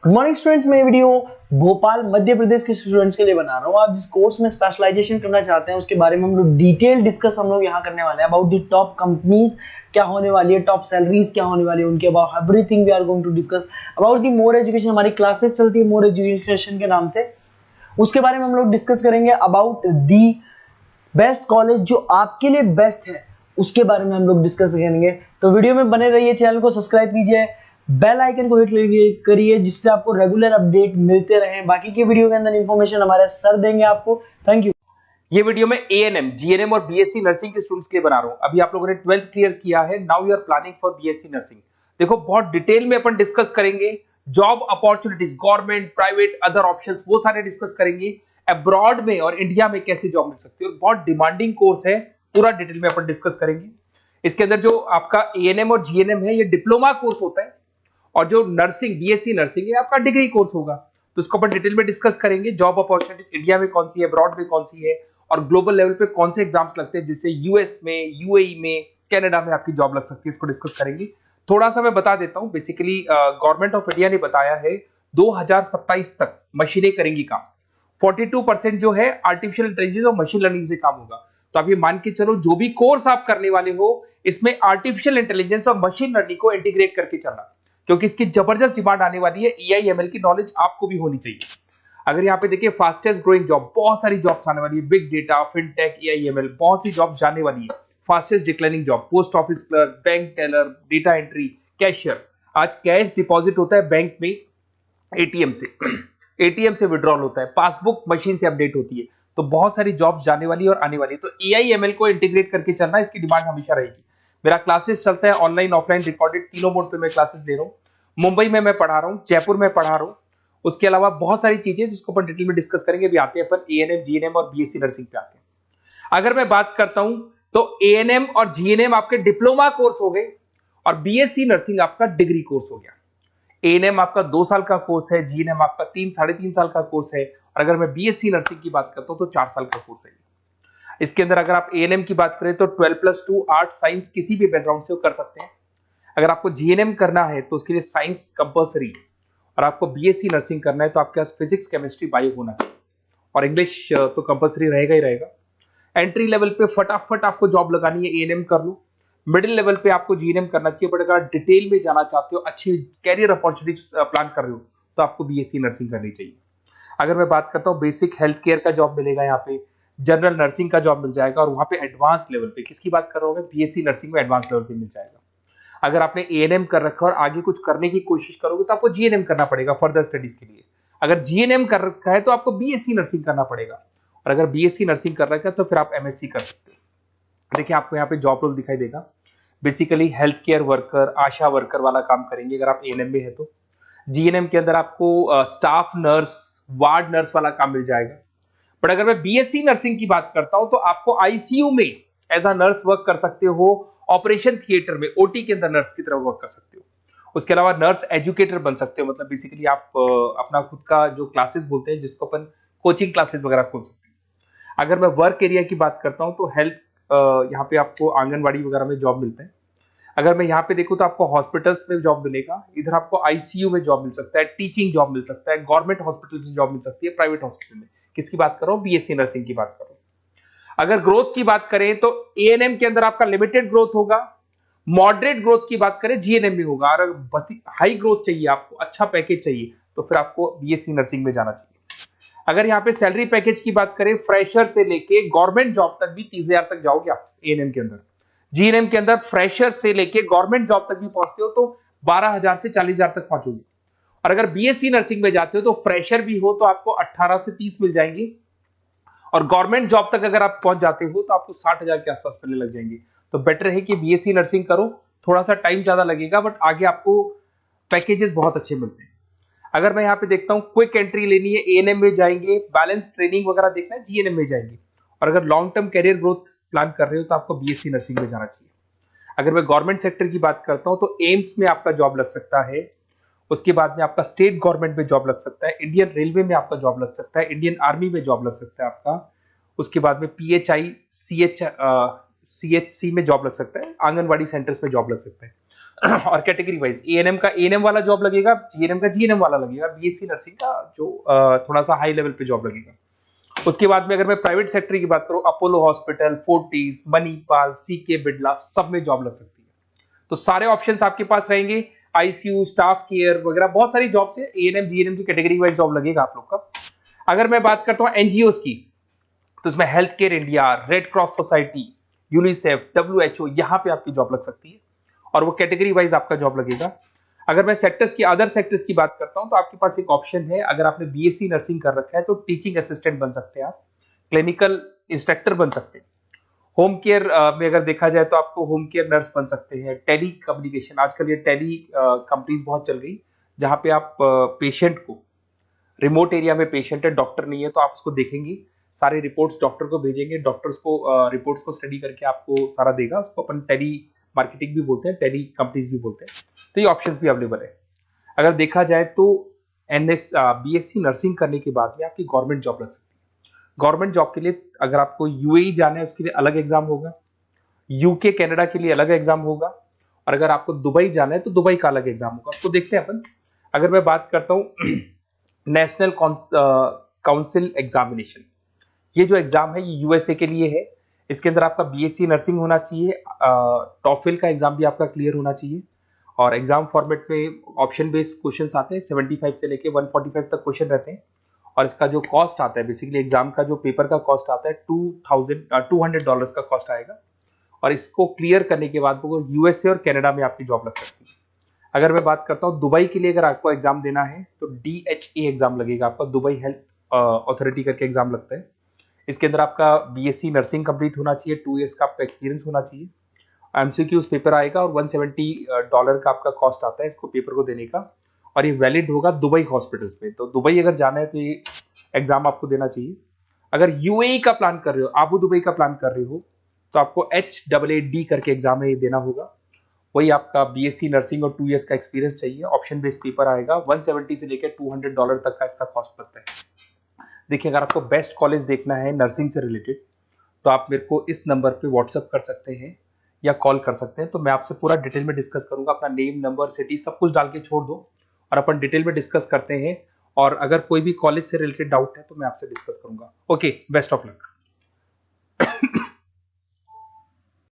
Good morning students, मैं ये video Bhopal Madhya Pradesh के स्टूडेंट्स के लिए बना रहा हूँ। आप जिस कोर्स में स्पेशलाइजेशन करना चाहते हैं उसके बारे में हम लोग डिटेल डिस्कस यहाँ करने वाले हैं। अबाउट द टॉप कंपनीज क्या होने वाली है, टॉप सैलरीज क्या होने वाली है, उनके about everything we are going to discuss. About the more education, हमारी क्लासेस चलती है मोर एजुकेशन के नाम से, उसके बारे में हम लोग डिस्कस करेंगे। अबाउट दी बेस्ट कॉलेज जो आपके लिए बेस्ट है उसके बारे में हम लोग डिस्कस करेंगे। तो वीडियो में बने रहिए, चैनल को सब्सक्राइब कीजिए, बेल आइकन को हिट करिए जिससे आपको रेगुलर अपडेट मिलते रहे। बाकी के वीडियो के अंदर इंफॉर्मेशन हमारे सर देंगे आपको। Thank you. ये वीडियो में एएनएम, जीएनएम और बीएससी नर्सिंग के स्टूडेंट्स के लिए बना रहा हूं। अभी आप लोगों ने 12th क्लियर किया है, now you are planning for BSc nursing. देखो, बहुत डिटेल में अपन डिस्कस करेंगे job opportunities, government, private, other options, वो सारे डिस्कस करेंगे। अब्रॉड में और इंडिया में कैसे जॉब मिल सकती है, और बहुत डिमांडिंग कोर्स है, पूरा डिटेल में अपन डिस्कस करेंगे। इसके अंदर जो आपका एएनएम और जीएनएम है, ये डिप्लोमा कोर्स होता है, और जो नर्सिंग, बीएससी नर्सिंग, ये आपका डिग्री कोर्स होगा। तो इसको अपन डिटेल में डिस्कस करेंगे। जॉब अपॉर्चुनिटीज इंडिया में कौन सी है, अब्रॉड में कौन सी है, और ग्लोबल लेवल पे कौन से एग्जाम्स लगते हैं, जिससे यूएस में, यूएई में, कनाडा में आपकी जॉब लग सकती है, इसको डिस्कस करेंगे। थोड़ा सा मैं बता देता हूं। बेसिकली गवर्नमेंट ऑफ इंडिया ने बताया है 2027 तक मशीनें करेंगी काम। 42% जो है आर्टिफिशियल इंटेलिजेंस और मशीन लर्निंग से काम होगा। तो आप ये मान के चलो, जो भी कोर्स आप करने वाले हो, इसमें आर्टिफिशियल इंटेलिजेंस और मशीन लर्निंग को इंटीग्रेट करके चलना, क्योंकि इसकी जबरदस्त डिमांड आने वाली है। एआई/एमएल की नॉलेज आपको भी होनी चाहिए। अगर यहाँ पे देखिए, फास्टेस्ट ग्रोइंग जॉब, बहुत सारी जॉब्स आने वाली है। बिग डेटा, फिनटेक, एआई/एमएल, बहुत सी जॉब्स जाने वाली है। Fastest declining job, post office clerk, bank teller, data entry, cashier. आज कैश डिपॉजिट होता है बैंक में एटीएम से, एटीएम से विड्रॉल होता है, पासबुक मशीन से अपडेट होती है। तो बहुत सारी जॉब्स जाने वाली है और आने वाली है। तो एआई/एमएल को इंटीग्रेट करके चलना, इसकी डिमांड हमेशा रहेगी। मेरा क्लासेस चलता है ऑनलाइन, ऑफलाइन, रिकॉर्डेड, तीनों मोड पे मैं क्लासेस ले रहा हूँ। मुंबई में मैं पढ़ा रहा हूँ, जयपुर में पढ़ा रहा हूँ। उसके अलावा बहुत सारी चीजें जिसको अपन डिटेल में डिस्कस करेंगे। अभी आते हैं अपन एएनएम, जीएनएम और बीएससी नर्सिंग पे आते हैं। अगर मैं बात करता हूं तो एएनएम और जीएनएम आपके डिप्लोमा कोर्स हो गए, और बीएससी नर्सिंग आपका डिग्री कोर्स हो गया। एएनएम आपका 2 साल का कोर्स है, जीएनएम आपका 3-3.5 साल का कोर्स है, और अगर मैं बीएससी नर्सिंग की बात करता हूं तो 4 साल का कोर्स है। इसके अंदर अगर आप एएनएम की बात करें तो 12+2 आर्ट साइंस किसी भी बैकग्राउंड से कर सकते हैं। अगर आपको जीएनएम करना है तो उसके लिए साइंस कंपल्सरी, और आपको बीएससी नर्सिंग करना है तो आपके पास फिजिक्स, केमिस्ट्री, बायो होना चाहिए, और इंग्लिश तो कंपल्सरी रहेगा ही रहेगा। एंट्री लेवल पे फटाफट आपको जॉब लगानी है, एएनएम कर लो। मिडिल लेवल पे आपको जीएनएम करना चाहिए, बट अगर डिटेल में जाना चाहते हो, अच्छी कैरियर अपॉर्चुनिटी प्लान कर रहे हो, तो आपको बीएससी नर्सिंग करनी चाहिए। अगर मैं बात करता हूँ, बेसिक हेल्थ केयर का जॉब मिलेगा यहाँ पे, जनरल नर्सिंग का जॉब मिल जाएगा, और वहां पे एडवांस लेवल पे, किसकी बात कर रहा हूँ, बीएससी नर्सिंग में एडवांस लेवल पे मिल जाएगा। अगर आपने एएनएम कर रखा है और आगे कुछ करने की कोशिश करोगे तो आपको जीएनएम करना पड़ेगा फर्दर स्टडीज के लिए। अगर जीएनएम कर रखा है तो आपको बीएससी नर्सिंग करना पड़ेगा, और अगर बीएससी नर्सिंग कर रखा है तो फिर आप एमएससी कर सकते हैं। देखिए, आपको यहाँ पे जॉब रोल दिखाई देगा। बेसिकली हेल्थ केयर वर्कर, आशा वर्कर वाला काम करेंगे अगर आप एएनएम में है तो। जीएनएम के अंदर आपको स्टाफ नर्स, वार्ड नर्स वाला काम मिल जाएगा। बट अगर मैं बीएससी नर्सिंग की बात करता हूं तो आपको आईसीयू में एज अ नर्स वर्क कर सकते हो, ऑपरेशन थिएटर में ओटी के अंदर नर्स की तरह वर्क कर सकते हो। उसके अलावा नर्स एजुकेटर बन सकते हो, मतलब बेसिकली आप अपना खुद का जो क्लासेस बोलते हैं, जिसको अपन कोचिंग क्लासेस वगैरह खोल सकते हैं। अगर मैं वर्क एरिया की बात करता हूं तो हेल्थ, यहाँ पे आपको आंगनवाड़ी वगैरह में जॉब मिलता है। अगर मैं यहाँ पे देखूं तो आपको हॉस्पिटल्स में जॉब मिलेगा, इधर आपको आईसीयू में जॉब मिल सकता है, टीचिंग जॉब मिल सकता है, गवर्नमेंट हॉस्पिटल में जॉब मिल सकती है, प्राइवेट हॉस्पिटल में। किसकी बात कर रहा हूं, बीएससी नर्सिंग की बात कर रहा हूं। अगर ग्रोथ की बात करें तो एएनएम के अंदर आपका लिमिटेड ग्रोथ होगा, मॉडरेट ग्रोथ की बात करें जीएनएम में होगा। और अगर हाई ग्रोथ चाहिए, आपको अच्छा पैकेज चाहिए, तो फिर आपको बीएससी नर्सिंग में जाना चाहिए। अगर यहाँ पे सैलरी पैकेज की बात करें, फ्रेशर से लेके गवर्नमेंट जॉब तक भी 30,000 तक जाओगे आप एएनएम के अंदर। जीएनएम के अंदर फ्रेशर से लेके गवर्नमेंट जॉब तक भी पहुंचते हो तो 12,000 से 40,000 तक पहुंचोगे। और अगर बीएससी नर्सिंग में जाते हो तो फ्रेशर भी हो तो आपको 18 से 30 मिल जाएंगे, और गवर्नमेंट जॉब तक अगर आप पहुंच जाते हो तो आपको 60,000 के आसपास मिलने लग जाएंगे। तो बेटर है कि बीएससी नर्सिंग करो, थोड़ा सा टाइम ज्यादा लगेगा, बट आगे आपको पैकेजेस बहुत अच्छे मिलते हैं। अगर मैं यहाँ पे देखता हूँ, क्विक एंट्री लेनी है, एएनएम में जाएंगे, बैलेंस ट्रेनिंग वगैरह देखना है, जीएनएम में जाएंगे। और अगर long term career growth plan कर रहे हो तो आपको बीएससी नर्सिंग में जाना चाहिए। अगर मैं गवर्नमेंट सेक्टर की बात करता हूं तो एम्स में आपका जॉब लग सकता है। उसके बाद में आपका स्टेट गवर्नमेंट में जॉब लग सकता है, इंडियन रेलवे में आपका जॉब लग सकता है, इंडियन आर्मी में जॉब लग सकता है आपका। उसके बाद में पीएचआई, सीएचसी में जॉब लग सकता है, आंगनवाड़ी सेंटर्स में जॉब लग सकता है। और कैटेगरी वाइज एएनएम का एएनएम वाला जॉब लगेगा, जीएनएम का जीएनएम वाला लगेगा, बीएससी नर्सिंग का जो थोड़ा सा हाई लेवल पे जॉब लगेगा। उसके बाद में अगर मैं प्राइवेट सेक्टर की बात करूं, Apollo hospital, Fortis, Manipal, CK Birla, सब में जॉब लग सकती है। तो सारे ऑप्शंस आपके पास रहेंगे, आईसीयू, स्टाफ केयर वगैरह बहुत सारी जॉब्स है, एएनएम जीएनएम की कैटेगरी वाइज जॉब लगेगा आप लोग का। अगर मैं बात करता हूं एनजीओस की, तो इसमें health care India, red cross society, UNICEF, WHO, यहां पे आपकी जॉब लग सकती है और वो कैटेगरी वाइज आपका जॉब लगेगा। अगर मैं सेक्टर्स की, अदर सेक्टर्स की बात करता हूं, तो आपके पास एक ऑप्शन है, अगर आपने बीएससी नर्सिंग कर रखा है तो टीचिंग असिस्टेंट बन सकते हैं आप, क्लिनिकल इंस्ट्रक्टर बन सकते हैं। होम केयर में अगर देखा जाए तो आपको होम केयर नर्स बन सकते हैं। टेली कम्युनिकेशन, आजकल ये टेली कंपनीज बहुत चल गई, जहां पे आप पेशेंट को, रिमोट एरिया में पेशेंट है, डॉक्टर नहीं है, तो आप उसको देखेंगे, सारे रिपोर्ट्स डॉक्टर को भेजेंगे, डॉक्टर्स को रिपोर्ट्स को स्टडी करके आपको सारा देगा, उसको अपन टेली मार्केटिंग भी बोलते हैं, टेली कंपनीज भी बोलते हैं। तो ये ऑप्शंस भी अवेलेबल है। अगर देखा जाए तो बीएससी नर्सिंग करने के बाद में आपकी गवर्नमेंट जॉब लग सकती है। गवर्नमेंट जॉब के लिए अगर आपको यूएई जाना है, उसके लिए अलग एग्जाम होगा, यूके कनाडा के लिए अलग एग्जाम होगा, और अगर आपको दुबई जाना है तो दुबई का अलग एग्जाम होगा। उसको देखते हैं अपन। अगर मैं बात करता हूं नेशनल काउंसिल एग्जामिनेशन, ये जो एग्जाम है ये यूएसए के लिए है। इसके अंदर आपका बीएससी नर्सिंग होना चाहिए, टॉफिल का एग्जाम भी आपका क्लियर होना चाहिए, और एग्जाम फॉर्मेट में ऑप्शन बेस्ड क्वेश्चंस आते हैं, 75 से लेके 145 तक क्वेश्चन रहते हैं। और इसका जो कॉस्ट आता है, बेसिकली एग्जाम का जो पेपर का कॉस्ट आता है, $200 का कॉस्ट आएगा, और इसको क्लियर करने के बाद वो यूएसए और कनाडा में आपकी जॉब लग सकती है। अगर मैं बात करता हूँ दुबई के लिए, अगर आपको एग्जाम देना है तो DHA एग्जाम लगेगा आपका, दुबई हेल्थ अथॉरिटी करके एग्जाम लगता है। इसके अंदर आपका बीएससी नर्सिंग कंप्लीट होना चाहिए, 2 इयर्स का आपका एक्सपीरियंस होना चाहिए, एमसीक्यूज पेपर आएगा, और $170 का आपका कॉस्ट आता है इसको पेपर को देने का, और ये वैलिड होगा दुबई हॉस्पिटल्स में। तो दुबई अगर जाना है तो ये एग्जाम आपको देना चाहिए। अगर यूएई का प्लान कर रहे हो, आबू दुबई का प्लान कर रहे हो, तो आपको HAAD करके एग्जाम है ये देना होगा। वही आपका बीएससी नर्सिंग और 2 इयर्स का एक्सपीरियंस चाहिए, ऑप्शन बेस्ड पेपर आएगा, 170 से लेकर $200 तक का इसका कॉस्ट लगता है। देखिए, अगर आपको बेस्ट कॉलेज देखना है नर्सिंग से रिलेटेड, तो आप मेरे को इस नंबर पे व्हाट्सअप कर सकते हैं या कॉल कर सकते हैं, तो मैं आपसे पूरा डिटेल में डिस्कस करूंगा। अपना नेम, नंबर, सिटी सब कुछ डाल के छोड़ दो और अपन डिटेल में डिस्कस करते हैं, और अगर कोई भी कॉलेज से रिलेटेड डाउट है तो मैं आपसे डिस्कस करूंगा। Okay, best of luck.